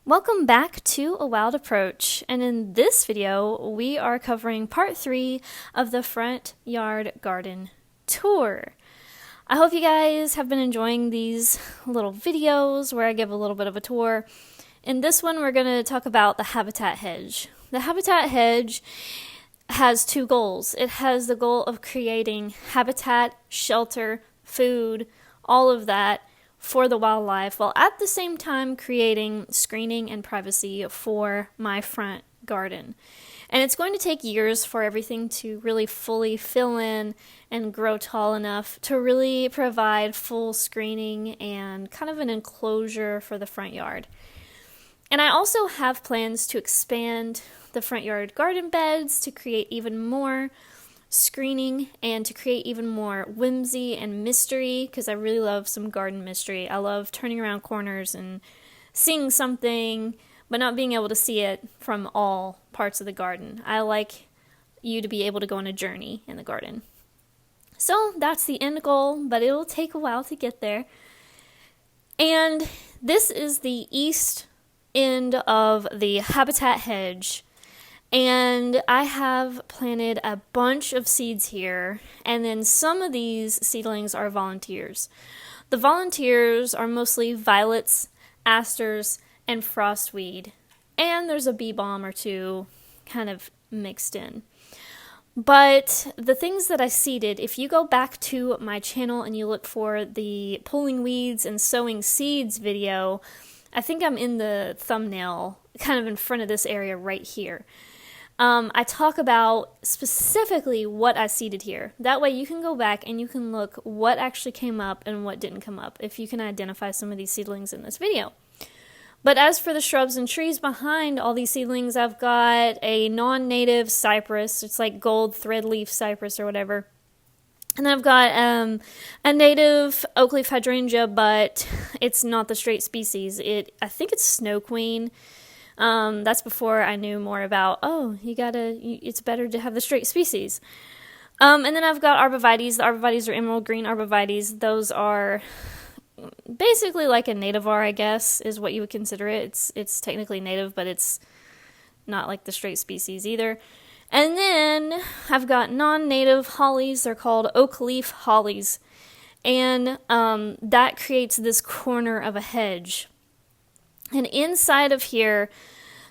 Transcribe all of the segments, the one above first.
Welcome back to A Wild Approach, and in this video we are covering part 3 of the front yard garden tour. I hope you guys have been enjoying these little videos where I give a little bit of a tour. In this one we're going to talk about the Habitat Hedge. The Habitat Hedge has two goals. It has the goal of creating habitat, shelter, food, all of that for the wildlife, while at the same time creating screening and privacy for my front garden. And it's going to take years for everything to really fully fill in and grow tall enough to really provide full screening and kind of an enclosure for the front yard. And I also have plans to expand the front yard garden beds to create even more screening and to create even more whimsy and mystery, because I really love some garden mystery. I love turning around corners and seeing something but not being able to see it from all parts of the garden. I like you to be able to go on a journey in the garden. So that's the end goal, but it'll take a while to get there. And this is the east end of the Habitat Hedge. And I have planted a bunch of seeds here, and then some of these seedlings are volunteers. The volunteers are mostly violets, asters, and frostweed, and there's a bee balm or two kind of mixed in. But the things that I seeded, if you go back to my channel and you look for the pulling weeds and sowing seeds video, I think I'm in the thumbnail, kind of in front of this area right here. I talk about specifically what I seeded here. That way you can go back and you can look what actually came up and what didn't come up, if you can identify some of these seedlings in this video. But as for the shrubs and trees behind all these seedlings, I've got a non-native cypress. It's like gold threadleaf cypress or whatever. And then I've got a native oak leaf hydrangea, but it's not the straight species. I think it's Snow Queen. That's before I knew more about, it's better to have the straight species. And then I've got arborvitaes. The arborvitaes are emerald green arborvitaes. Those are basically like a nativar, I guess, is what you would consider it. It's technically native, but it's not like the straight species either. And then I've got non-native hollies. They're called oak leaf hollies. And that creates this corner of a hedge. And inside of here,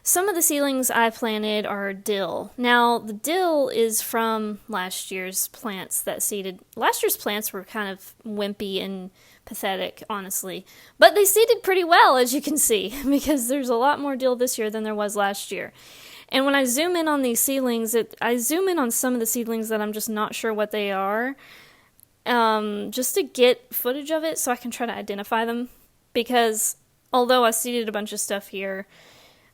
some of the seedlings I planted are dill. Now, the dill is from last year's plants that seeded. Last year's plants were kind of wimpy and pathetic, honestly. But they seeded pretty well, as you can see, because there's a lot more dill this year than there was last year. And when I zoom in on these seedlings, I zoom in on some of the seedlings that I'm just not sure what they are, just to get footage of it so I can try to identify them. Because although I seeded a bunch of stuff here,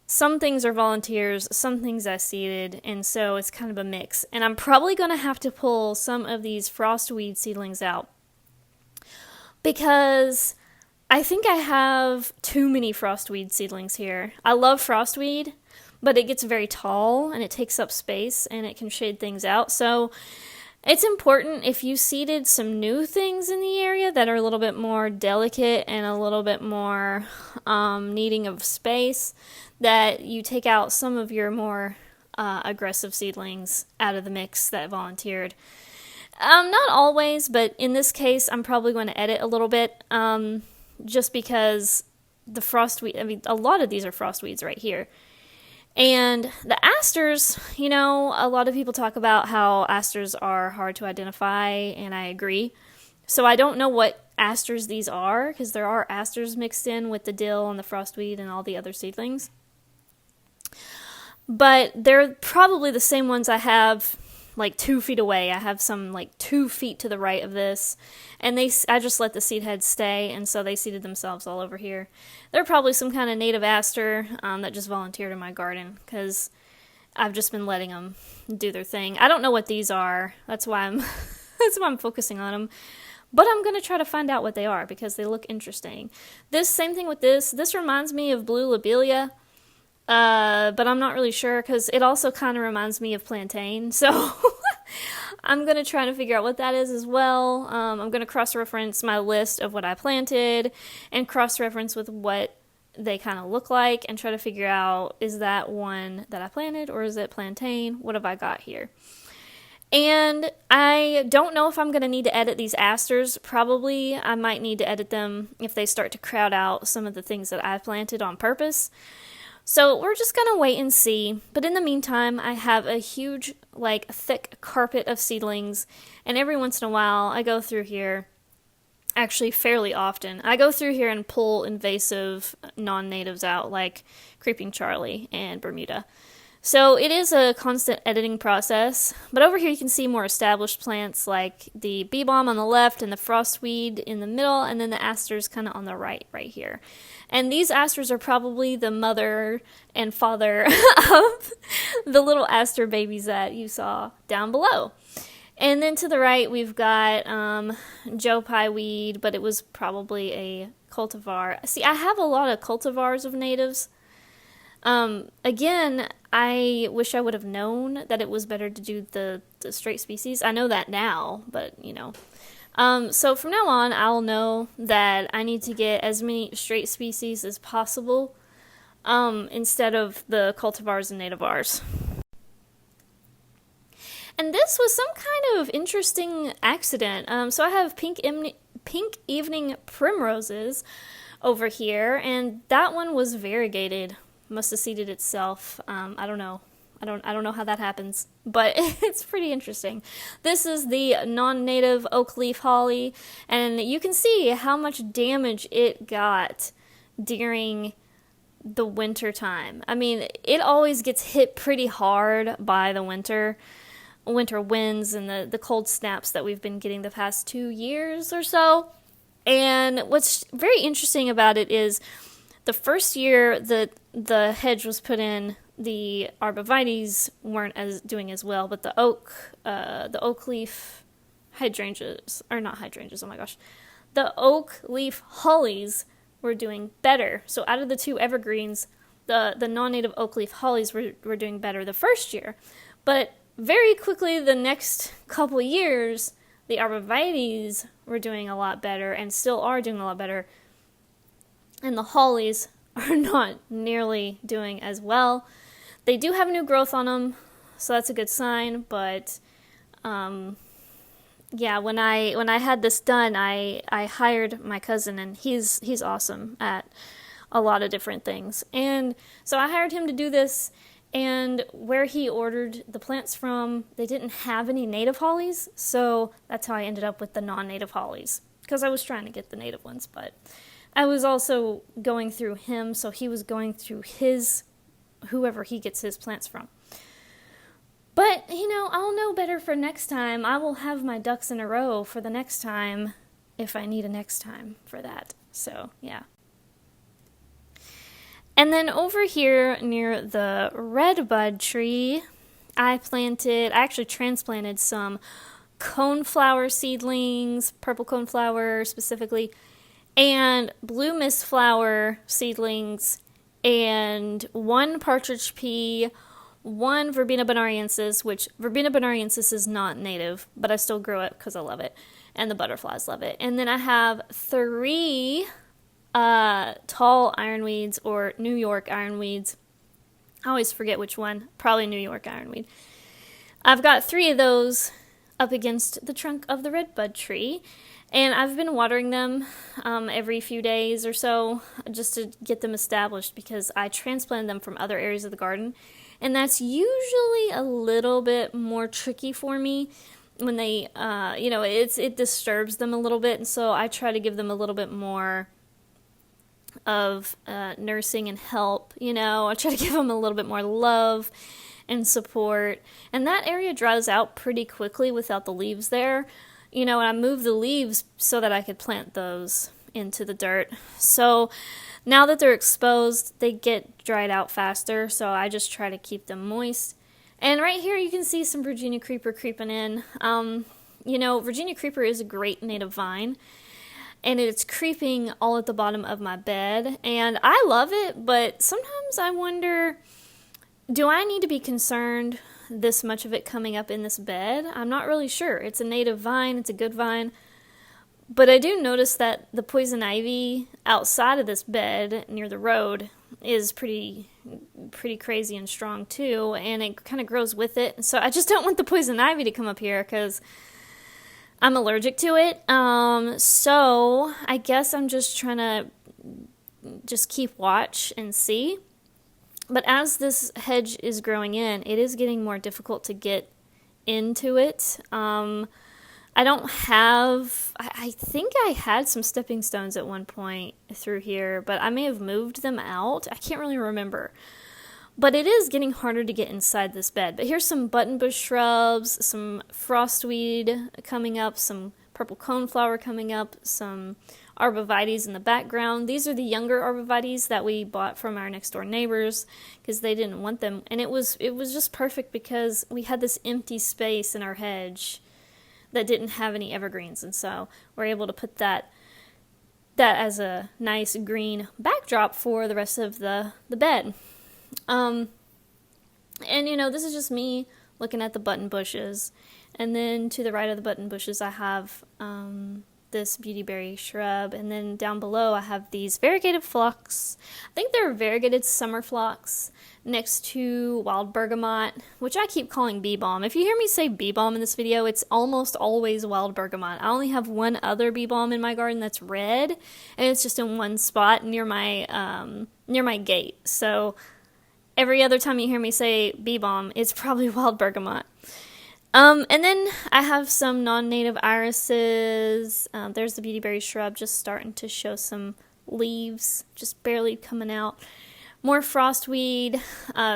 some things are volunteers, some things I seeded, and so it's kind of a mix. And I'm probably going to have to pull some of these frostweed seedlings out, because I think I have too many frostweed seedlings here. I love frostweed, but it gets very tall, and it takes up space, and it can shade things out. So it's important, if you seeded some new things in the area that are a little bit more delicate and a little bit more needing of space, that you take out some of your more aggressive seedlings out of the mix that volunteered. Not always, but in this case, I'm probably going to edit a little bit, just because the frostweed, a lot of these are frostweeds right here. And the asters, a lot of people talk about how asters are hard to identify, and I agree. So I don't know what asters these are, because there are asters mixed in with the dill and the frostweed and all the other seedlings. But they're probably the same ones I have like 2 feet away. I have some like 2 feet to the right of this, and I just let the seed heads stay, and so they seeded themselves all over here. They're probably some kind of native aster that just volunteered in my garden, because I've just been letting them do their thing. I don't know what these are. That's why I'm focusing on them. But I'm going to try to find out what they are, because they look interesting. Same thing with this. This reminds me of blue lobelia. But I'm not really sure, because it also kind of reminds me of plantain, so I'm going to try to figure out what that is as well. I'm going to cross-reference my list of what I planted and cross-reference with what they kind of look like and try to figure out, is that one that I planted or is it plantain? What have I got here? And I don't know if I'm going to need to edit these asters. Probably I might need to edit them if they start to crowd out some of the things that I've planted on purpose. So we're just going to wait and see. But in the meantime, I have a huge, thick carpet of seedlings. And every once in a while, I go through here, actually fairly often, I go through here and pull invasive non-natives out, like Creeping Charlie and Bermuda. So it is a constant editing process. But over here you can see more established plants like the bee balm on the left and the frostweed in the middle, and then the asters kind of on the right here. And these asters are probably the mother and father of the little aster babies that you saw down below. And then to the right, we've got Joe Pye weed, but it was probably a cultivar. See, I have a lot of cultivars of natives. Again, I wish I would have known that it was better to do the straight species. I know that now, but, so from now on, I'll know that I need to get as many straight species as possible, instead of the cultivars and nativars. And this was some kind of interesting accident. So I have pink evening primroses over here, and that one was variegated. Must have seeded itself. I don't know. I don't know how that happens, but it's pretty interesting. This is the non-native oak leaf holly, and you can see how much damage it got during the winter time. I mean, it always gets hit pretty hard by the winter winds and the cold snaps that we've been getting the past 2 years or so. And what's very interesting about it is the first year that the hedge was put in, the arborvitaes weren't doing as well, but the oak leaf hydrangeas, or not hydrangeas, oh my gosh, the oak leaf hollies were doing better. So out of the two evergreens, the non-native oak leaf hollies were doing better the first year. But very quickly, the next couple years, the arborvitaes were doing a lot better and still are doing a lot better. And the hollies are not nearly doing as well. They do have new growth on them, so that's a good sign. But yeah, when I had this done, I hired my cousin, and he's awesome at a lot of different things. And so I hired him to do this. And where he ordered the plants from, they didn't have any native hollies, so that's how I ended up with the non-native hollies. Because I was trying to get the native ones, but I was also going through him, so he was going through whoever he gets his plants from. But, I'll know better for next time. I will have my ducks in a row for the next time, if I need a next time for that. So, yeah. And then over here near the redbud tree, I actually transplanted some coneflower seedlings, purple coneflower specifically, and blue mistflower seedlings, and one partridge pea, one Verbena bonariensis, which Verbena bonariensis is not native, but I still grow it because I love it, and the butterflies love it. And then I have 3 tall ironweeds, or New York ironweeds. I always forget which one. Probably New York ironweed. I've got 3 of those up against the trunk of the redbud tree, and I've been watering them every few days or so just to get them established, because I transplanted them from other areas of the garden, and that's usually a little bit more tricky for me when they, it disturbs them a little bit, and so I try to give them a little bit more of nursing and help. I try to give them a little bit more love and support, and that area dries out pretty quickly without the leaves there. And I moved the leaves so that I could plant those into the dirt. So now that they're exposed, they get dried out faster, so I just try to keep them moist. And right here you can see some Virginia creeper creeping in. Virginia creeper is a great native vine, and it's creeping all at the bottom of my bed, and I love it, but sometimes I wonder, do I need to be concerned this much of it coming up in this bed? I'm not really sure. It's a native vine, it's a good vine, But I do notice that the poison ivy outside of this bed near the road is pretty crazy and strong too, and it kind of grows with it. So I just don't want the poison ivy to come up here because I'm allergic to it. So I guess I'm just trying to just keep watch and see. But as this hedge is growing in, it is getting more difficult to get into it. I don't have, I think I had some stepping stones at one point through here, but I may have moved them out. I can't really remember. But it is getting harder to get inside this bed. But here's some buttonbush shrubs, some frostweed coming up, some purple coneflower coming up, some arborvitaes in the background. These are the younger arborvitaes that we bought from our next door neighbors because they didn't want them. And it was just perfect because we had this empty space in our hedge that didn't have any evergreens, and so we're able to put that as a nice green backdrop for the rest of the bed. And this is just me looking at the button bushes, and then to the right of the button bushes I have this beautyberry shrub, and then down below I have these variegated phlox. I think they're variegated summer phlox next to wild bergamot, which I keep calling bee balm. If you hear me say bee balm in this video, it's almost always wild bergamot. I only have one other bee balm in my garden that's red, and it's just in one spot near my gate. So every other time you hear me say bee balm, it's probably wild bergamot. And then I have some non-native irises. There's the beautyberry shrub just starting to show some leaves, just barely coming out. More frostweed,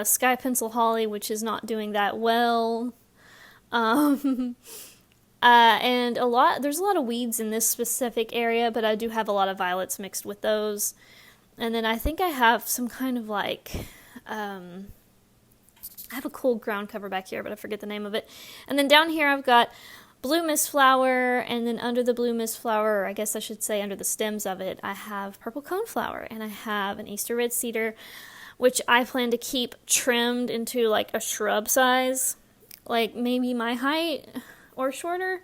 sky pencil holly, which is not doing that well. And there's a lot of weeds in this specific area, but I do have a lot of violets mixed with those. And then I think I have some kind of I have a cool ground cover back here, but I forget the name of it. And then down here I've got blue mist flower, and then under the blue mist flower, or I guess I should say under the stems of it, I have purple coneflower, and I have an Easter red cedar, which I plan to keep trimmed into like a shrub size, like maybe my height or shorter.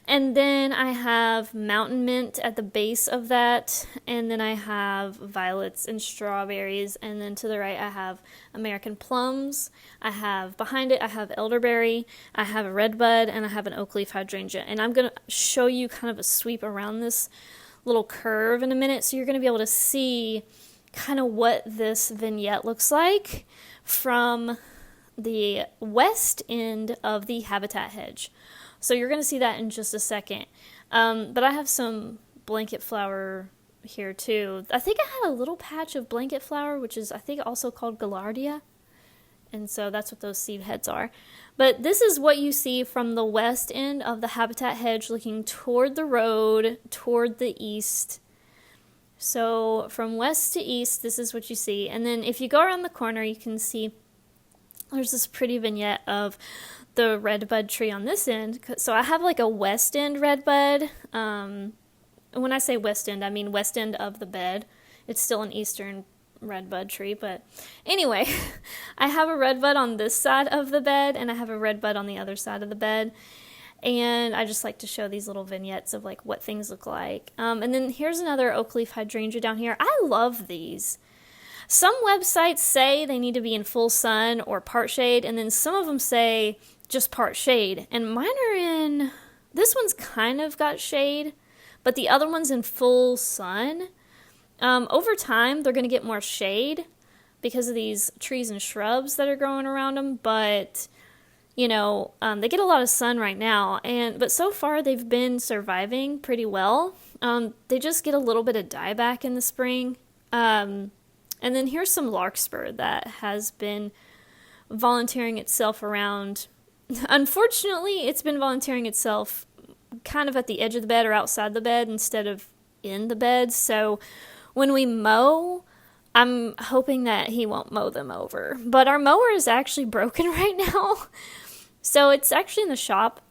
And then I have mountain mint at the base of that, and then I have violets and strawberries, and then to the right I have American plums. Behind it I have elderberry, I have a redbud, and I have an oak leaf hydrangea. And I'm going to show you kind of a sweep around this little curve in a minute, so you're going to be able to see kind of what this vignette looks like from the west end of the Habitat Hedge. So you're going to see that in just a second. But I have some blanket flower here too. I think I had a little patch of blanket flower, which is I think also called gaillardia. And so that's what those seed heads are. But this is what you see from the west end of the Habitat Hedge looking toward the road, toward the east. So from west to east, this is what you see. And then if you go around the corner, you can see there's this pretty vignette of the redbud tree on this end. So I have like a west end redbud. When I say west end, I mean west end of the bed. It's still an eastern redbud tree, but anyway, I have a redbud on this side of the bed, and I have a redbud on the other side of the bed. And I just like to show these little vignettes of like what things look like. And then here's another oak leaf hydrangea down here. I love these. Some websites say they need to be in full sun or part shade, and then some of them say just part shade. And mine are in, this one's kind of got shade, but the other one's in full sun. Over time, they're going to get more shade because of these trees and shrubs that are growing around them, but they get a lot of sun right now, but so far they've been surviving pretty well. They just get a little bit of dieback in the spring. And then here's some larkspur that has been volunteering itself around. Unfortunately, it's been volunteering itself kind of at the edge of the bed or outside the bed instead of in the bed. So when we mow, I'm hoping that he won't mow them over. But our mower is actually broken right now. So it's actually in the shop,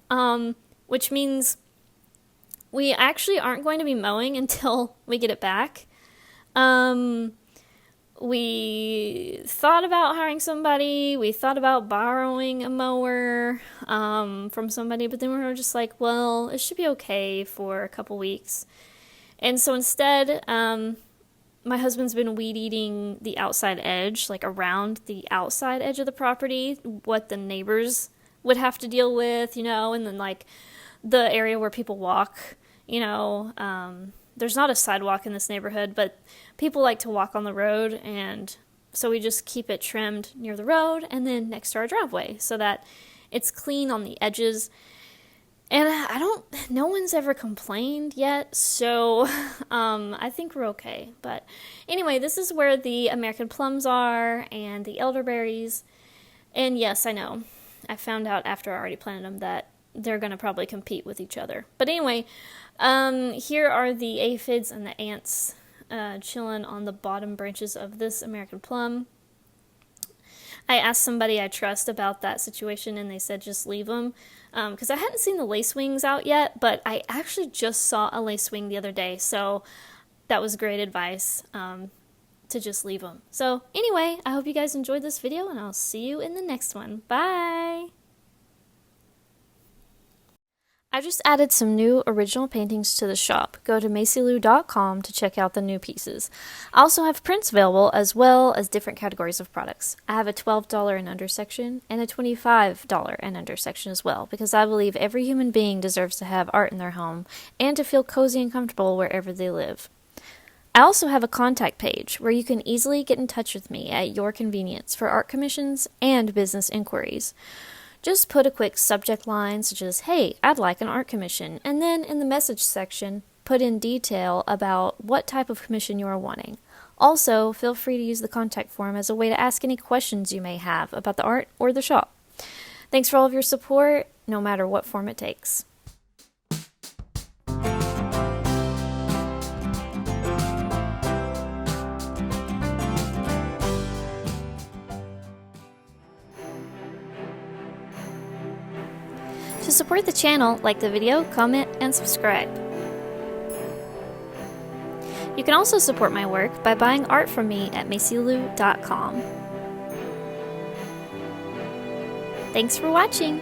which means we actually aren't going to be mowing until we get it back. we thought about hiring somebody. We thought about borrowing a mower from somebody, but then we were just like, well, it should be okay for a couple weeks. And so instead, my husband's been weed eating the outside edge, like around the outside edge of the property, what the neighbors would have to deal with, and then like the area where people walk, there's not a sidewalk in this neighborhood, but people like to walk on the road, and so we just keep it trimmed near the road and then next to our driveway so that it's clean on the edges. And no one's ever complained yet, so I think we're okay. But anyway, this is where the American plums are and the elderberries. And yes, I know, I found out after I already planted them that they're going to probably compete with each other. But anyway, here are the aphids and the ants chilling on the bottom branches of this American plum. I asked somebody I trust about that situation, and they said just leave them, because I hadn't seen the lacewings out yet, but I actually just saw a lacewing the other day, so that was great advice, to just leave them. So anyway, I hope you guys enjoyed this video, and I'll see you in the next one. Bye! I just added some new original paintings to the shop. Go to macylou.com to check out the new pieces. I also have prints available as well as different categories of products. I have a $12 and under section and a $25 and under section as well, because I believe every human being deserves to have art in their home and to feel cozy and comfortable wherever they live. I also have a contact page where you can easily get in touch with me at your convenience for art commissions and business inquiries. Just put a quick subject line such as, hey, I'd like an art commission, and then in the message section, put in detail about what type of commission you are wanting. Also, feel free to use the contact form as a way to ask any questions you may have about the art or the shop. Thanks for all of your support, no matter what form it takes. To support the channel, like the video, comment, and subscribe. You can also support my work by buying art from me at macylou.com. Thanks for watching!